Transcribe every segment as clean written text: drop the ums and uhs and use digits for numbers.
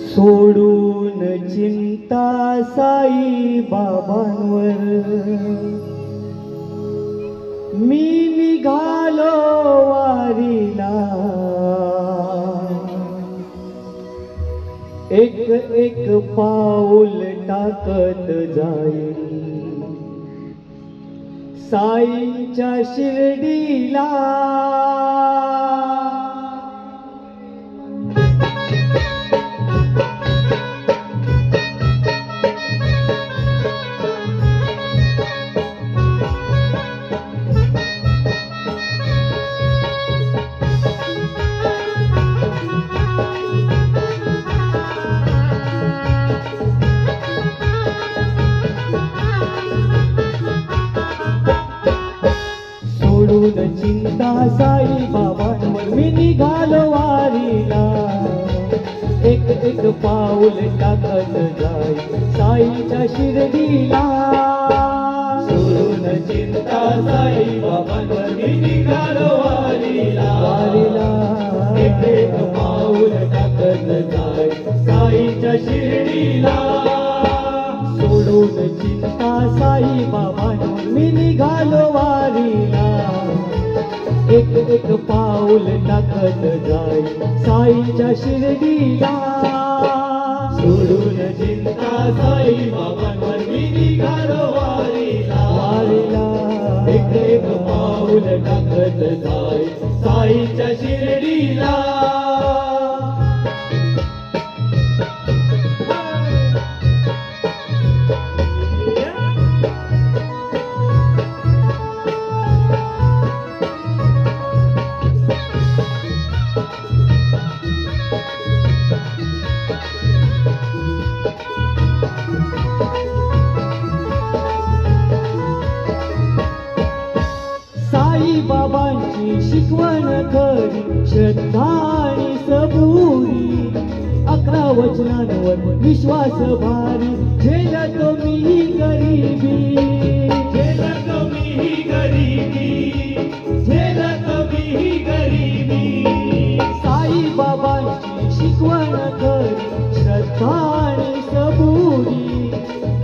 सोडून चिंता साई बाबांवर मी निघालो वारीला। एक एक पाऊल टाकत जाईल साईंच्या शिर्डीला। सोडून चिंता साई बाबांवर मी निघालो वारीला। एक एक पाऊल टाकत जाई साईच्या शिर्डीला। सोडून चिंता साई बाबांवर मी निघालो वारीला। एक एक पाऊल टाकत जाई साईच्या शिर्डीला। सोडून चिंता साई बाबांवर मी निघालो वारीला। एक एक पाऊल टाकत जाई साईच्या शिर्डीला। सोडून चिंता साई बाबांवर मी निघालो वारीला। एक एक पाऊल टाकत जाई साईच्या शिर्डीला। साई बाबांची शिकवण खरी श्रद्धा आणि सबुरी। 11 वचनांवर विश्वास भारी झेलतो मी गरिबी। झेलतो मी गरिबी, झेलतो मी गरिबी। साई बाबांची शिकवण खरी श्रद्धा आणि सबुरी।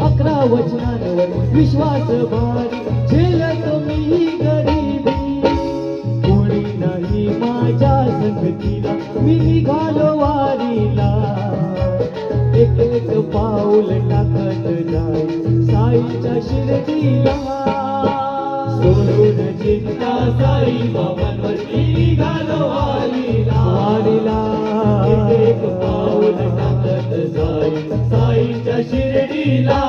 11 वचनांवर विश्वास भारी झेलतो मी गरिबी। कोणी नाही माझ्या संगतीला मी निघालो वारीला। एक एक पाऊल टाकत जाई साईच्या शिर्डीला। सोडून चिंता साई बाबांवर मी निघालो वारीला। एक एक पाऊल टाकत जाई साईच्या शिर्डीला।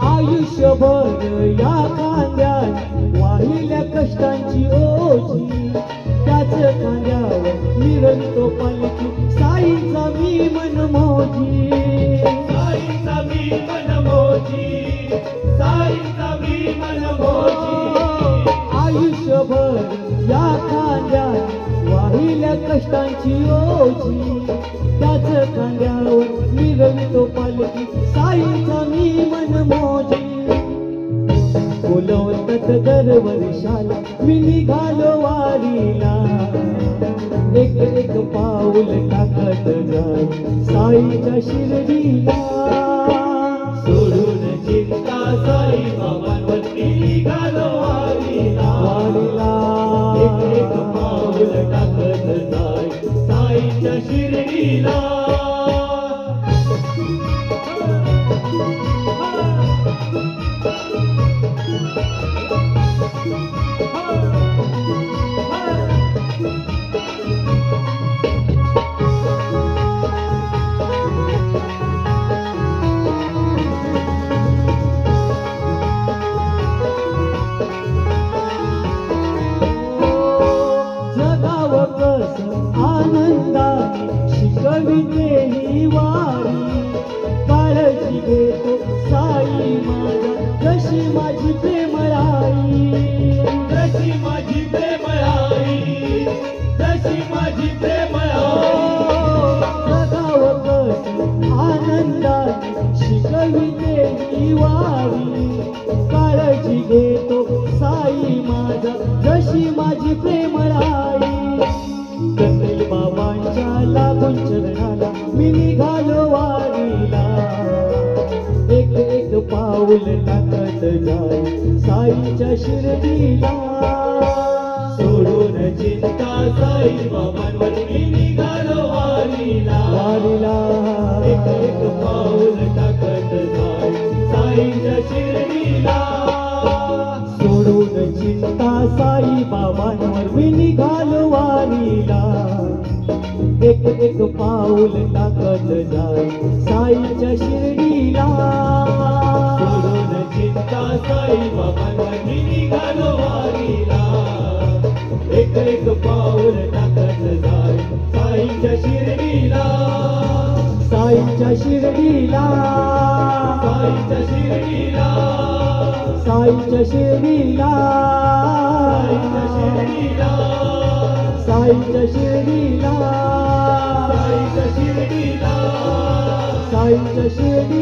आयुष्यभर या खांद्यात वाहिल्या कष्टांची ओझी। त्याच खांद्यावर मिरवतो पालखी साईचा मी मनमोजी। साईचा मी मनमोजी, साईचा मी मनमोजी। आयुष्यभर या खांद्यात वाहिल्या कष्टांची ओझी। त्याच खांद्यावर मिरवतो पालखी साईचा मी मनमोजी। बोलवतात दरवर्षाला मी निघालो वारीला। एक एक पाऊल टाकत जाई साईच्या शिर्डीला। सोडून चिंता साई बाबांवर मी निघालो वारीला। एक एक पाऊल टाकत जाई साईच्या शिर्डीला। ही वारी काळजी घेतो साई माझा जशी माझी प्रेमळाई कंदील बाबांच्या लागून चरणाला मी निघालो वारीला एक एक पाऊल टाकत जाय साईच्या शिर्डीला सोडून चिंता साई बाबांवर मी निघालो वारीला वारीला एक एक पाऊल टाकत जाय साईच्या शिर्डीला सोडून चिंता साई बाबांवर मी निघालो वारीला एक एक पाऊल टाकत जाय साईच्या शिर्डीला सोडून चिंता साई बाबांवर मी निघालो वारीला एक एक पाऊल टाकत जाय साईच्या शिर्डीला साईच्या शिर्डीला साईच्या शिर्डीला साईच्या शिर्डीला साईच्या शिर्डीला साईच्या शिर्डीला साईच्या शिर्डीला साईच्या शिर्डीला